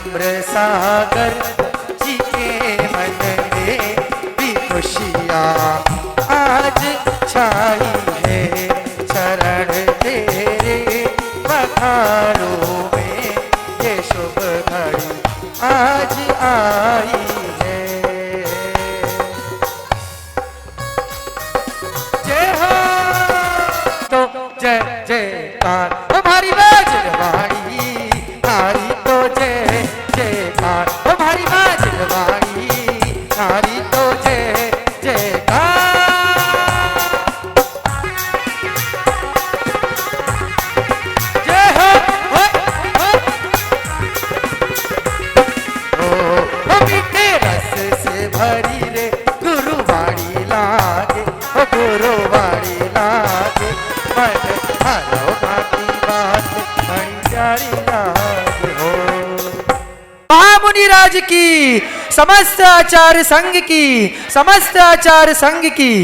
नम्र सागर जी के मन में भी खुशियाँ आज छाई है। चरण तेरे पधारों में ये शुभ घड़ी आज आई है। जय हो तो जय जयकार तुम्हारी बाजरवाड़ी, नारी तो जय जयकार तुम्हारी बाजरवाड़ी, नारी तो जय जयकार। जय हो मीठे रस से भरी रे गुरुवाणी लागे, ओ गुरुवाणी लागे मन हरो भाती बात बड़ी प्यारी लागे हो। महामुनिराज की, समस्त आचार्य संघ की, समस्त आचार्य संघ की।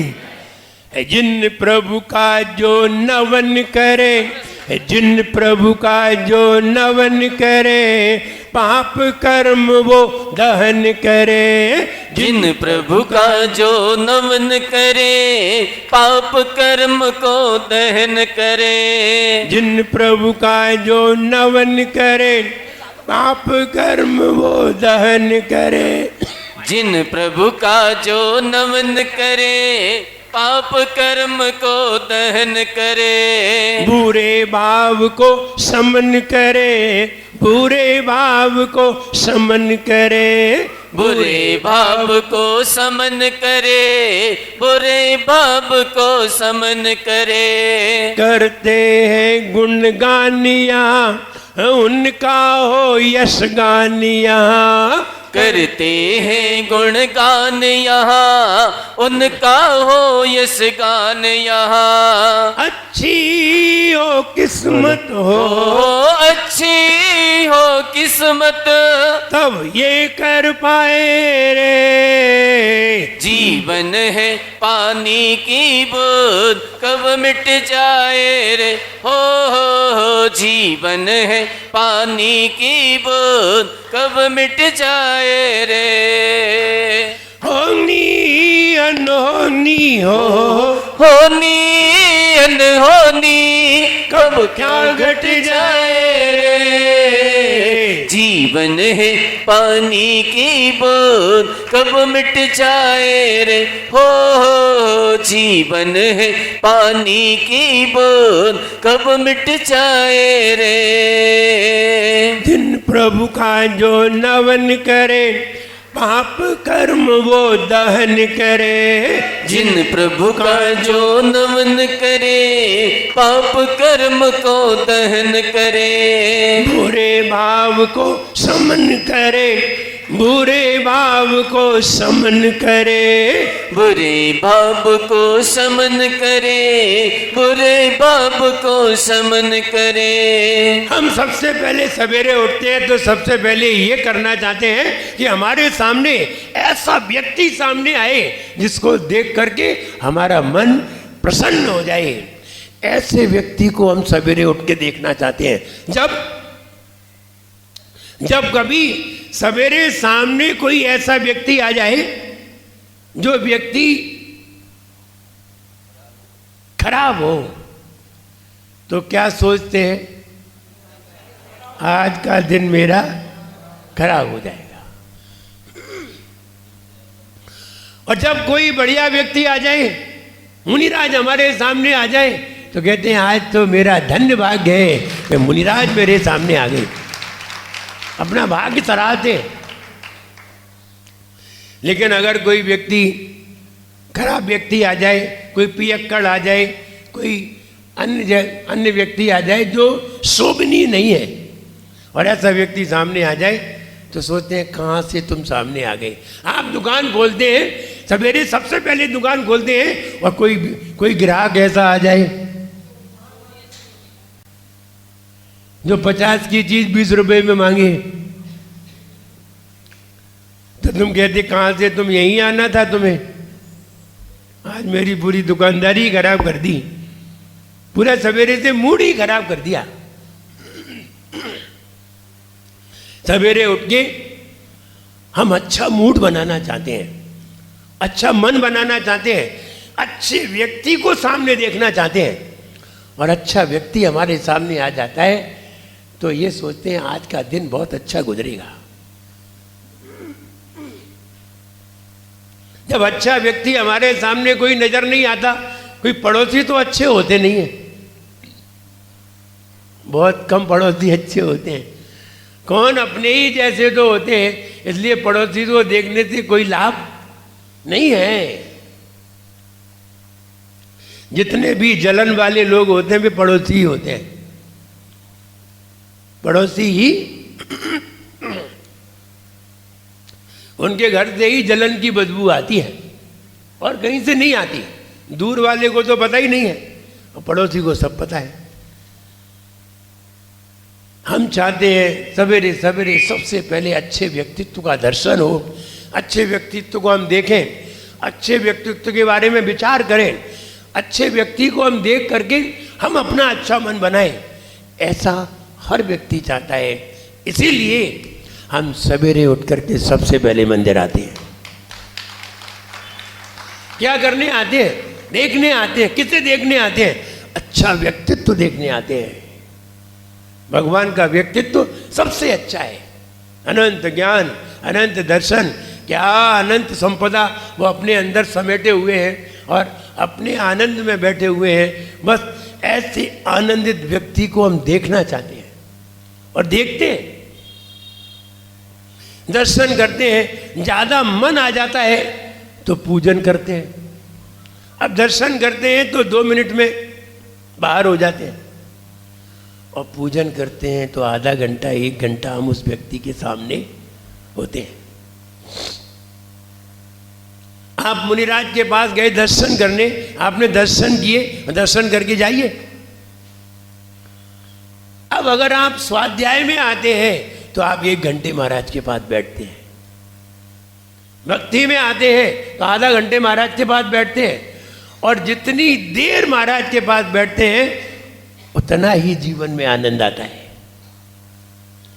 जिन प्रभु का जो नवन करे, जिन प्रभु का जो नवन करे, पाप कर्म वो दहन करे। जिन प्रभु का जो नमन करे, पाप कर्म को दहन करे। जिन प्रभु का जो नवन करे, पाप कर्म वो दहन करे। जिन प्रभु का जो नमन करे, पाप कर्म को दहन करे। बुरे भाव को समन करे, बुरे भाव को समन करे। बुरे भाव को समन करे, बुरे भाव को समन करे। करते हैं गुणगानिया, उनका हो यश गानिया। करते हैं गुणगान यहाँ, उनका हो यश गान यहाँ। अच्छी हो किस्मत हो, अच्छी हो किस्मत, तब ये कर पाए रे। जीवन है पानी की बूंद, कब मिट जाए रे। हो जीवन है पानी की बूंद, कब मिट जाए रे। होनी अनहोनी हो, होनी अनहोनी, कब क्या घट जाए रे। जीवन है पानी की बूंद, कब मिट जाए रे। हो जीवन है पानी की बूंद, कब मिट जाए रे। जिन प्रभु का जो नवन करे, पाप कर्म वो दहन करे। जिन प्रभु का जो नमन करे, पाप कर्म को दहन करे। बुरे भाव को समन करे, बुरे भाव को समन करे। बुरे भाव को समन करे, बुरे भाव को समन करे। हम सबसे पहले सवेरे उठते हैं तो सबसे पहले ये करना चाहते हैं कि हमारे सामने ऐसा व्यक्ति सामने आए जिसको देख करके हमारा मन प्रसन्न हो जाए। ऐसे व्यक्ति को हम सवेरे उठ के देखना चाहते हैं। जब कभी सवेरे सामने कोई ऐसा व्यक्ति आ जाए जो व्यक्ति खराब हो, तो क्या सोचते हैं, आज का दिन मेरा खराब हो जाएगा। और जब कोई बढ़िया व्यक्ति आ जाए, मुनिराज हमारे सामने आ जाए, तो कहते हैं आज तो मेरा धन्य भाग्य है कि मुनिराज मेरे सामने आ गए। अपना भाग्य सराहते। लेकिन अगर कोई व्यक्ति खराब व्यक्ति आ जाए, कोई पियक्कड़ आ जाए, कोई अन्य व्यक्ति आ जाए जो शोभनीय नहीं है, और ऐसा व्यक्ति सामने आ जाए तो सोचते हैं कहाँ से तुम सामने आ गए। आप दुकान खोलते हैं, सवेरे सबसे पहले दुकान खोलते हैं, और कोई ग्राहक ऐसा आ जाए जो 50 की चीज 20 रुपए में मांगे, तो तुम कहते कहाँ से, तुम यहीं आना था तुम्हें। आज मेरी पूरी दुकानदारी खराब कर दी, पूरा सवेरे से मूड ही खराब कर दिया। सवेरे उठ के हम अच्छा मूड बनाना चाहते हैं, अच्छा मन बनाना चाहते हैं, अच्छे व्यक्ति को सामने देखना चाहते हैं, और अच्छा व्यक्ति हमारे सामने आ जाता है तो ये सोचते हैं आज का दिन बहुत अच्छा गुजरेगा। जब अच्छा व्यक्ति हमारे सामने कोई नजर नहीं आता, कोई पड़ोसी तो अच्छे होते नहीं है, बहुत कम पड़ोसी अच्छे होते हैं, कौन अपने ही जैसे तो होते हैं, इसलिए पड़ोसी को देखने से कोई लाभ नहीं है। जितने भी जलन वाले लोग होते हैं वे पड़ोसी ही होते हैं, पड़ोसी ही उनके घर से ही जलन की बदबू आती है और कहीं से नहीं आती। दूर वाले को तो पता ही नहीं है और पड़ोसी को सब पता है। हम चाहते हैं सवेरे सवेरे सबसे पहले अच्छे व्यक्तित्व का दर्शन हो, अच्छे व्यक्तित्व को हम देखें, अच्छे व्यक्तित्व के बारे में विचार करें, अच्छे व्यक्ति को हम देख करके हम अपना अच्छा मन बनाएं। ऐसा हर व्यक्ति चाहता है, इसीलिए हम सवेरे उठ करके सबसे पहले मंदिर आते हैं। क्या करने आते हैं? देखने आते हैं। किसे देखने आते हैं? अच्छा व्यक्तित्व देखने आते हैं। भगवान का व्यक्तित्व सबसे अच्छा है। अनंत ज्ञान, अनंत दर्शन, क्या अनंत संपदा वो अपने अंदर समेटे हुए हैं और अपने आनंद में बैठे हुए हैं। बस ऐसे आनंदित व्यक्ति को हम देखना चाहते हैं और देखते हैं, दर्शन करते हैं। ज्यादा मन आ जाता है तो पूजन करते हैं। अब दर्शन करते हैं तो 2 मिनट में बाहर हो जाते हैं और पूजन करते हैं तो आधा घंटा 1 घंटा हम उस व्यक्ति के सामने होते हैं। आप मुनिराज के पास गए दर्शन करने, आपने दर्शन किए, दर्शन करके जाइए। अब अगर आप स्वाध्याय में आते हैं तो आप 1 घंटे महाराज के पास बैठते हैं। भक्ति में आते हैं तो आधा घंटे महाराज के पास बैठते हैं। और जितनी देर महाराज के पास बैठते हैं उतना ही जीवन में आनंद आता है।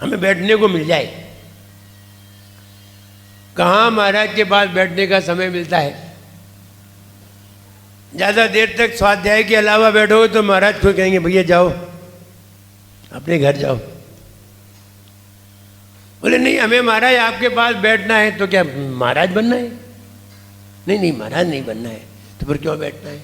हमें बैठने को मिल जाए। कहाँ महाराज के पास बैठने का समय मिलता है? ज़्यादा देर तक स्वाध्याय के अलावा बैठोगे तो महाराज को कहेंगे भैया जाओ अपने घर जाओ। बोले नहीं हमें महाराज आपके पास बैठना है। तो क्या महाराज बनना है? नहीं नहीं महाराज नहीं बनना है। तो फिर क्यों बैठना है?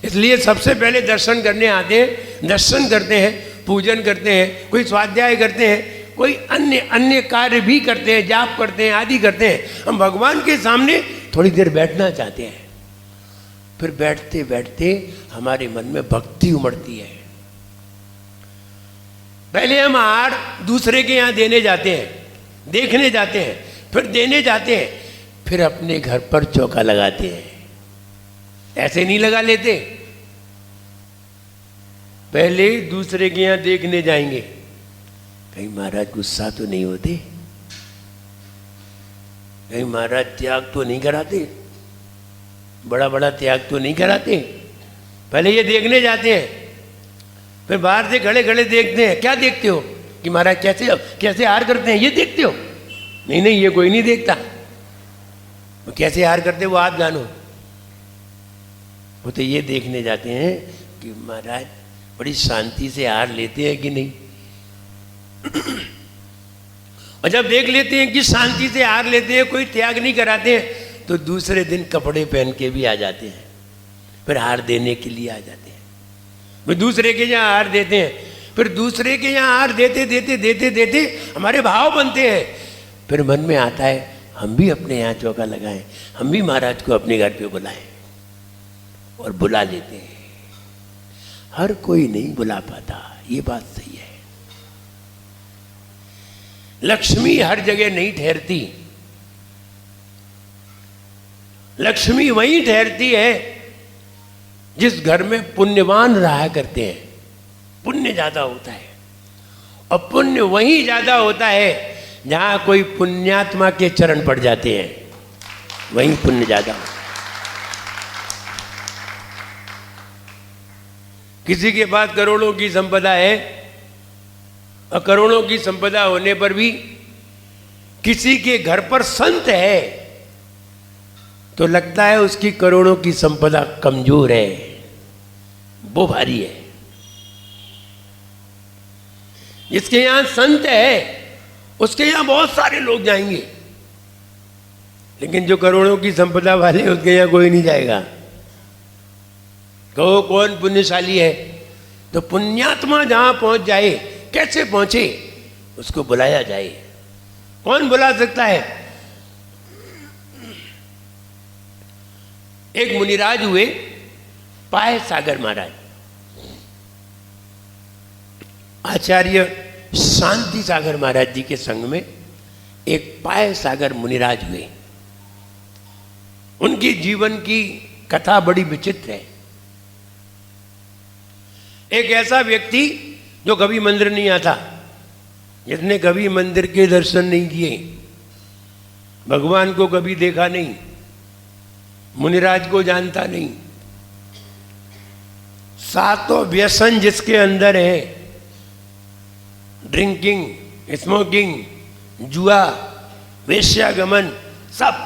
इसलिए सबसे पहले दर्शन करने आते हैं, दर्शन करते हैं, पूजन करते हैं, कोई स्वाध्याय करते हैं, कोई अन्य कार्य भी करते हैं, जाप करते हैं, आदि करते हैं। हम भगवान के सामने थोड़ी देर बैठना चाहते हैं। फिर बैठते बैठते हमारे मन में भक्ति उमड़ती है। पहले हम आहार दूसरे के यहाँ देने जाते हैं, देखने जाते हैं, फिर देने जाते हैं, फिर अपने घर पर चौका लगाते हैं। ऐसे नहीं लगा लेते। पहले दूसरे के यहाँ देखने जाएंगे, कहीं महाराज गुस्सा तो नहीं होते, कहीं महाराज त्याग तो नहीं कराते, बड़ा बड़ा त्याग तो नहीं कराते। पहले ये देखने जाते हैं, फिर बाहर से खड़े खड़े देखते हैं। क्या देखते हो? कि महाराज कैसे कैसे हार करते हैं, ये देखते हो? नहीं नहीं ये कोई नहीं देखता। वो कैसे हार करते वो आप जानो। वो तो ये देखने जाते हैं कि महाराज बड़ी शांति से हार लेते हैं कि नहीं। और जब देख लेते हैं कि शांति से हार लेते हैं, कोई त्याग नहीं कराते हैं, तो दूसरे दिन कपड़े पहन के भी आ जाते हैं, फिर हार देने के लिए आ जाते हैं। फिर दूसरे के यहाँ हार देते हैं, फिर दूसरे के यहाँ हार देते देते देते देते हमारे भाव बनते हैं। फिर मन में आता है हम भी अपने यहाँ चौका लगाएं, हम भी महाराज को अपने घर पे बुलाएं, और बुला लेते हैं। हर कोई नहीं बुला पाता, ये बात सही है। लक्ष्मी हर जगह नहीं ठहरती। लक्ष्मी वहीं ठहरती है जिस घर में पुण्यवान रहा करते हैं। पुण्य ज्यादा होता है, और पुण्य वहीं ज्यादा होता है जहां कोई पुण्यात्मा के चरण पड़ जाते हैं, वहीं पुण्य ज्यादा होता है। किसी के पास करोड़ों की संपदा है और करोड़ों की संपदा होने पर भी किसी के घर पर संत है तो लगता है उसकी करोड़ों की संपदा कमजोर है, वो भारी है। जिसके यहां संत है उसके यहां बहुत सारे लोग जाएंगे, लेकिन जो करोड़ों की संपदा वाले उसके यहां कोई नहीं जाएगा। कहो कौन पुण्यशाली है, तो पुण्यात्मा जहां पहुंच जाए, कैसे पहुंचे, उसको बुलाया जाए। कौन बुला सकता है? एक मुनिराज हुए पाय सागर महाराज, आचार्य शांति सागर महाराज जी के संग में एक पाय सागर मुनिराज हुए। उनकी जीवन की कथा बड़ी विचित्र है। एक ऐसा व्यक्ति जो कभी मंदिर नहीं आता, जिसने कभी मंदिर के दर्शन नहीं किए, भगवान को कभी देखा नहीं, मुनिराज को जानता नहीं, सातों व्यसन जिसके अंदर है, ड्रिंकिंग, स्मोकिंग, जुआ, वेश्यागमन, सब,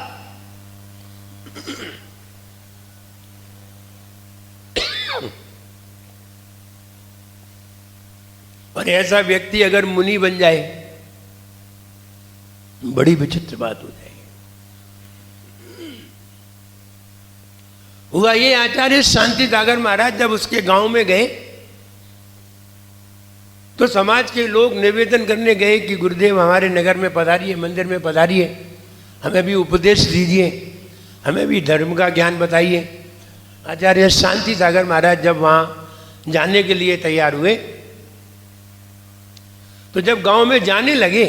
और ऐसा व्यक्ति अगर मुनि बन जाए, बड़ी विचित्र बात हो जाएगी। हुआ ये, आचार्य शांति सागर महाराज जब उसके गांव में गए तो समाज के लोग निवेदन करने गए कि गुरुदेव हमारे नगर में पधारिए, मंदिर में पधारिए, हमें भी उपदेश दीजिए, हमें भी धर्म का ज्ञान बताइए। आचार्य शांति सागर महाराज जब वहाँ जाने के लिए तैयार हुए तो जब गांव में जाने लगे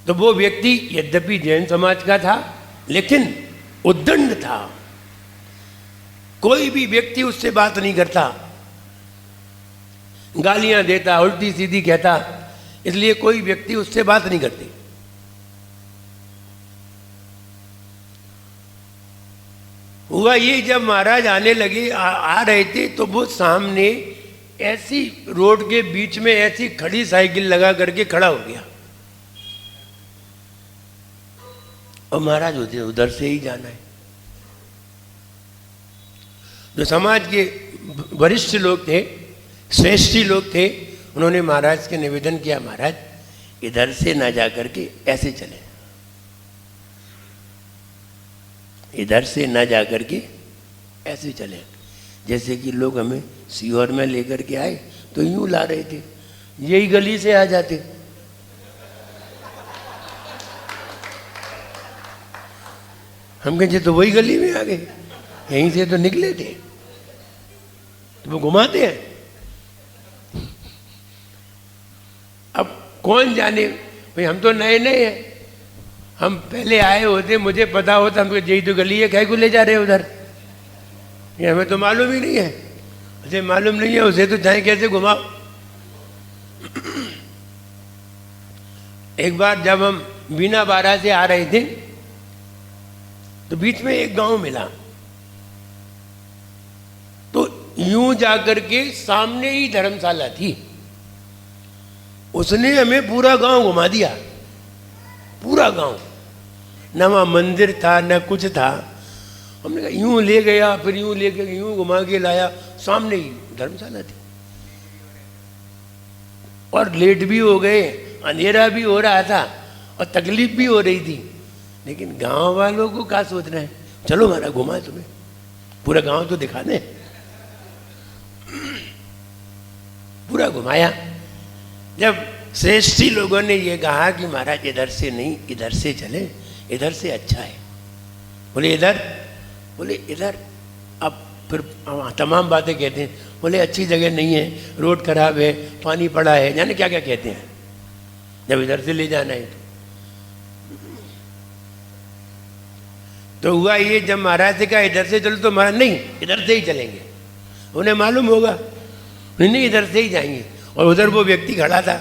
तो वो व्यक्ति यद्यपि जैन समाज का था लेकिन उद्दंड था। कोई भी व्यक्ति उससे बात नहीं करता, गालियां देता, उल्टी सीधी कहता, इसलिए कोई व्यक्ति उससे बात नहीं करते। हुआ ये, जब महाराज आने लगे, आ रहे थे, तो वो सामने ऐसी रोड के बीच में ऐसी खड़ी साइकिल लगा करके खड़ा हो गया और महाराज होते उधर से ही जाना है। जो समाज के वरिष्ठ लोग थे, श्रेष्ठी लोग थे, उन्होंने महाराज के निवेदन किया, महाराज इधर से ना जा करके ऐसे चले, इधर से ना जा करके ऐसे चले। जैसे कि लोग हमें सीहोर में लेकर के आए तो यूं ला रहे थे, यही गली से आ जाते। हम कहे तो वही गली में आ गए, यहीं से तो निकले थे, तो वो घुमाते हैं। अब कौन जाने भाई, हम तो नए नए हैं, हम पहले आए होते, मुझे पता होता, हमको यही तो गली है, कहीं को ले जा रहे हैं उधर, ये हमें तो मालूम ही नहीं है। उसे मालूम नहीं है, उसे तो चाहे कैसे घुमाओ। एक बार जब हम बीना बारा से आ रहे थे तो बीच में एक गांव मिला, तो यूं जाकर के सामने ही धर्मशाला थी, उसने हमें पूरा गांव घुमा दिया, पूरा गांव, न वहां मंदिर था न कुछ था। हमने कहा यूं ले गया, फिर यूं ले गया, यूं घुमा के लाया, सामने ही धर्मशाला थी। और लेट भी हो गए, अंधेरा भी हो रहा था और तकलीफ भी हो रही थी, लेकिन गांव वालों को क्या सोचना है, चलो हमारा घुमा तुम्हें, पूरा गांव तो दिखा दे। पूरा घुमाया। जब श्रेष्ठी लोगों ने ये कहा कि महाराज इधर से नहीं, इधर से चले, इधर से अच्छा है। बोले इधर, बोले इधर। अब फिर तमाम बातें कहते हैं, बोले अच्छी जगह नहीं है, रोड खराब है, पानी पड़ा है, जाने क्या क्या कहते हैं, जब इधर से ले जाना है तो हुआ ये, जब महाराज से कहा इधर से चलो तो महाराज नहीं, इधर से ही चलेंगे। उन्हें मालूम होगा नहीं इधर से ही जाएंगे, और उधर वो व्यक्ति खड़ा था,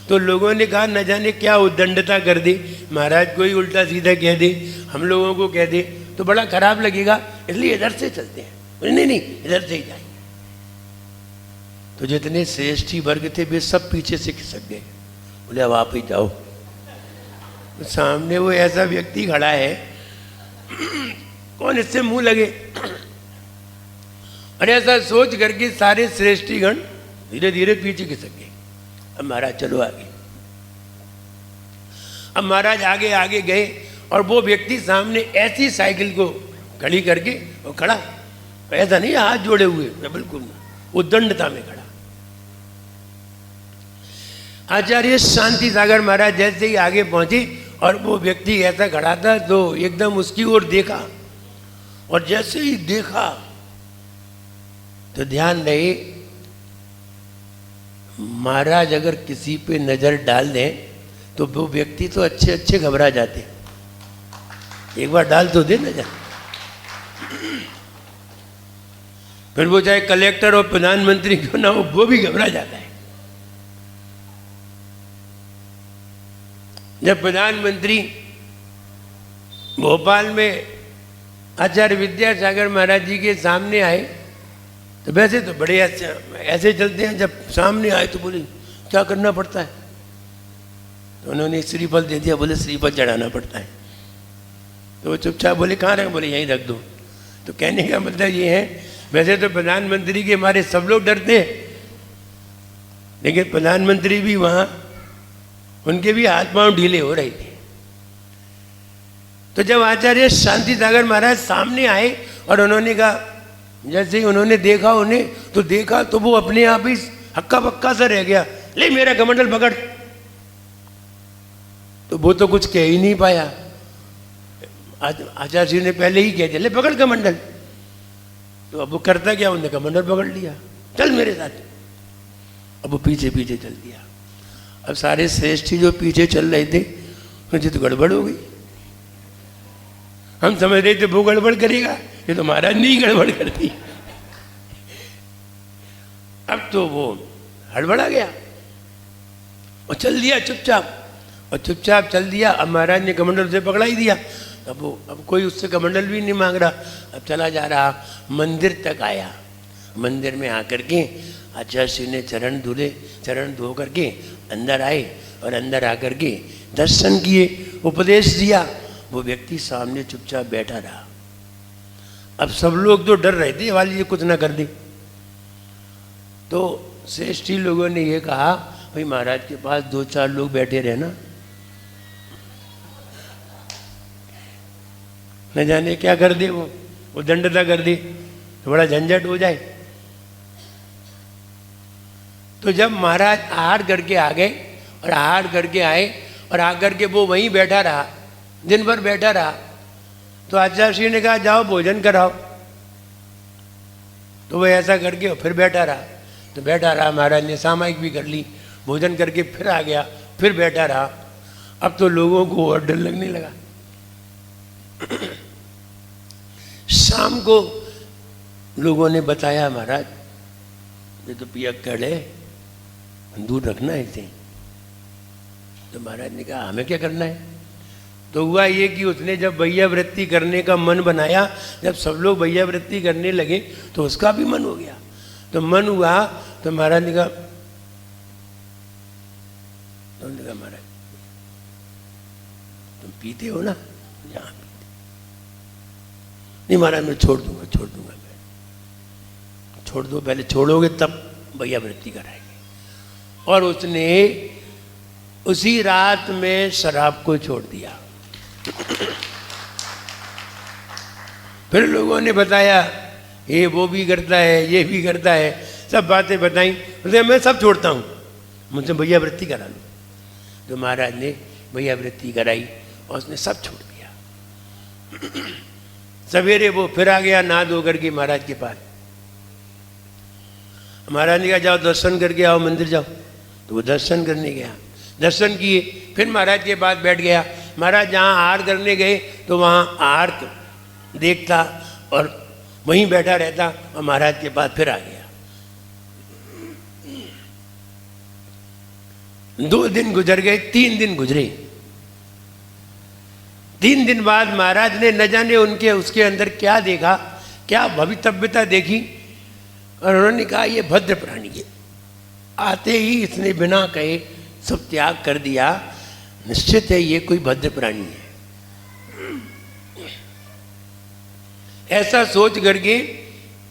तो लोगों ने कहा न जाने क्या उद्दंडता कर दे, महाराज को ही उल्टा सीधा कह दे, हम लोगों को कह दे तो बड़ा खराब लगेगा, इसलिए इधर से चलते हैं। नहीं नहीं इधर से ही जाएंगे। तो जितने श्रेष्ठी वर्ग थे वे सब पीछे से खिसक गए, बोले अब आप ही जाओ। तो सामने वो ऐसा व्यक्ति खड़ा है, कौन इससे मुंह लगे। और ऐसा सोच करके सारे श्रेष्ठीगण धीरे धीरे पीछे खिसक गए। अब महाराज चलो आगे। अब महाराज आगे आगे गए और वो व्यक्ति सामने ऐसी साइकिल को खड़ी करके और खड़ा, ऐसा नहीं हाथ जोड़े हुए, बिल्कुल उद्दंडता में खड़ा। आचार्य शांति सागर महाराज जैसे ही आगे पहुंचे और वो व्यक्ति ऐसा खड़ा था तो एकदम उसकी ओर देखा, और जैसे ही देखा तो ध्यान रहे, महाराज अगर किसी पे नजर डाल दें तो वो व्यक्ति तो अच्छे अच्छे घबरा जाते, एक बार डाल तो दे नजर। फिर वो चाहे कलेक्टर और प्रधानमंत्री क्यों ना हो, वो भी घबरा जाता है। जब प्रधानमंत्री भोपाल में आचार्य विद्यासागर महाराज जी के सामने आए तो वैसे तो बड़े ऐसे चलते हैं, जब सामने आए तो बोले क्या करना पड़ता है, तो उन्होंने श्रीफल दे दिया, बोले श्रीफल चढ़ाना पड़ता है। तो वो चुपचाप बोले कहाँ रख, बोले यहीं रख दो। तो कहने का मतलब ये है, वैसे तो प्रधानमंत्री के हमारे सब लोग डरते हैं, लेकिन प्रधानमंत्री भी वहाँ उनके भी हाथ पांव ढीले हो रहे थे। तो जब आचार्य शांति सागर महाराज सामने आए और उन्होंने कहा, जैसे ही उन्होंने देखा उन्हें तो देखा तो वो अपने आप ही हक्का पक्का सा रह गया, ले मेरा कमंडल पकड़। तो वो तो कुछ कह ही नहीं पाया। आचार्य जी ने पहले ही कह दिया, ले पकड़ कमंडल। तो अब वो करता क्या, उन्होंने कमंडल पकड़ लिया, चल मेरे साथ। अब वो पीछे पीछे चल दिया। अब सारे श्रेष्ठी जो पीछे चल रहे थे मुझे तो गड़बड़ हो गई। हम समझ रहे थे वो गड़बड़ करेगा, ये तो महाराज ने ही गड़बड़ कर दी। अब तो वो हड़बड़ा गया और चल दिया चुपचाप, और चुपचाप चल दिया। अब महाराज ने कमंडल से पकड़ा ही दिया। अब कोई उससे कमंडल भी नहीं मांग रहा। अब चला जा रहा, मंदिर तक आया। मंदिर में आकर के आचार्य श्री ने चरण धो करके अंदर आए और अंदर आकर के दर्शन किए, उपदेश दिया। वो व्यक्ति सामने चुपचाप बैठा रहा। अब सब लोग तो डर रहे थे वाली ये कुछ ना कर दे। तो श्रेष्ठी लोगों ने ये कहा, भाई महाराज के पास 2-4 लोग बैठे रहे ना, न जाने क्या कर दे, वो दंडता कर दे तो बड़ा झंझट हो जाए। तो जब महाराज आहार करके आ गए और आहार करके आए और आकर के वो वहीं बैठा रहा, दिन भर बैठा रहा, तो आचार्य श्री ने कहा जाओ भोजन कराओ। तो वो ऐसा करके फिर बैठा रहा। तो बैठा रहा, महाराज ने सामायिक भी कर ली, भोजन करके फिर आ गया, फिर बैठा रहा। अब तो लोगों को और डर लगने लगा। शाम को लोगों ने बताया, महाराज ये तो पियक्कड़ है, दूर रखना है इसे। तो महाराज ने कहा हमें क्या करना है। तो हुआ ये कि उसने जब भैयावृत्ति करने का मन बनाया, जब सब लोग भैयावृत्ति करने लगे तो उसका भी मन हो गया। तो मन हुआ तो महाराज ने कहा, महाराज तुम पीते हो ना, यहाँ पीते। नहीं महाराज मैं छोड़ दूंगा मैं। छोड़ दो, पहले छोड़ोगे तब भैयावृत्ति कराएंगे। और उसने उसी रात में शराब को छोड़ दिया। फिर लोगों ने बताया ये वो भी करता है, ये भी करता है, सब बातें बताई। बोले मैं सब छोड़ता हूँ, मुझसे भैयावृत्ति करा लो। तो महाराज ने भैयावृत्ति कराई और उसने सब छोड़ दिया। सवेरे वो फिर आ गया नहा धो करके महाराज के पास। महाराज ने कहा जाओ दर्शन करके आओ, मंदिर जाओ। तो वो दर्शन करने गया, दर्शन किए, फिर महाराज के पास बैठ गया। महाराज जहाँ आहार करने गए तो वहाँ आहार देखता और वहीं बैठा रहता और महाराज के पास फिर आ गया। 2 दिन गुजर गए, 3 दिन गुजरे। 3 दिन बाद महाराज ने न जाने उसके अंदर क्या देखा, क्या भवितव्यता देखी, और उन्होंने कहा ये भद्र प्राणी है, आते ही इसने बिना कहे सब त्याग कर दिया। निश्चित है ये कोई भद्र प्राणी है। ऐसा सोच करके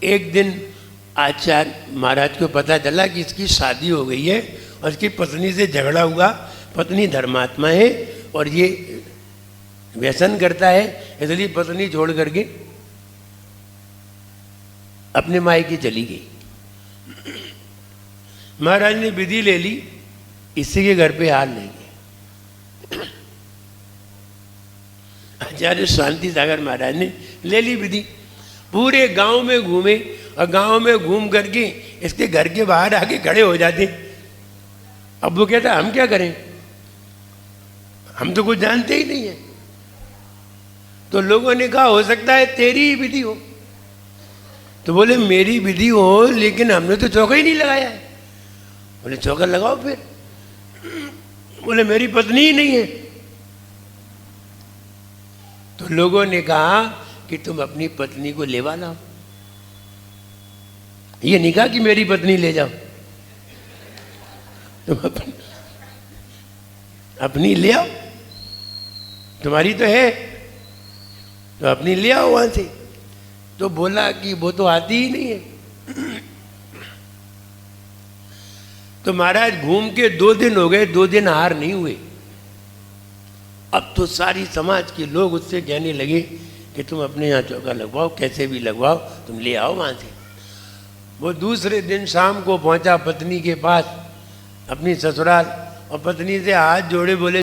एक दिन आचार्य महाराज को पता चला कि इसकी शादी हो गई है और इसकी पत्नी से झगड़ा हुआ। पत्नी धर्मात्मा है और ये व्यसन करता है, इसलिए पत्नी छोड़ करके अपने मायके चली गई। महाराज ने विधि ले ली, इसी के घर पे हाल नहीं है। आचार्य शांति सागर महाराज ने ले ली विधि, पूरे गांव में घूमे और गांव में घूम करके इसके घर के बाहर आके खड़े हो जाते। अब वो कहता हम क्या करें, हम तो कुछ जानते ही नहीं है। तो लोगों ने कहा हो सकता है तेरी ही विधि हो। तो बोले मेरी विधि हो लेकिन हमने तो चौका ही नहीं लगाया है। बोले चौका लगाओ फिर। बोले मेरी पत्नी ही नहीं है। तो लोगों ने कहा कि तुम अपनी पत्नी को लेवा लाओ। ये नहीं कहा कि मेरी पत्नी ले जाओ, तुम अपनी ले आओ, तुम्हारी तो है तो अपनी ले आओ वहां से। तो बोला कि वो तो आती ही नहीं है। तो महाराज घूम के 2 दिन हो गए, 2 दिन हार नहीं हुए। अब तो सारी समाज के लोग उससे कहने लगे कि तुम अपने यहाँ चौका लगवाओ, कैसे भी लगवाओ, तुम ले आओ वहाँ से। वो दूसरे दिन शाम को पहुँचा पत्नी के पास अपनी ससुराल और पत्नी से हाथ जोड़े बोले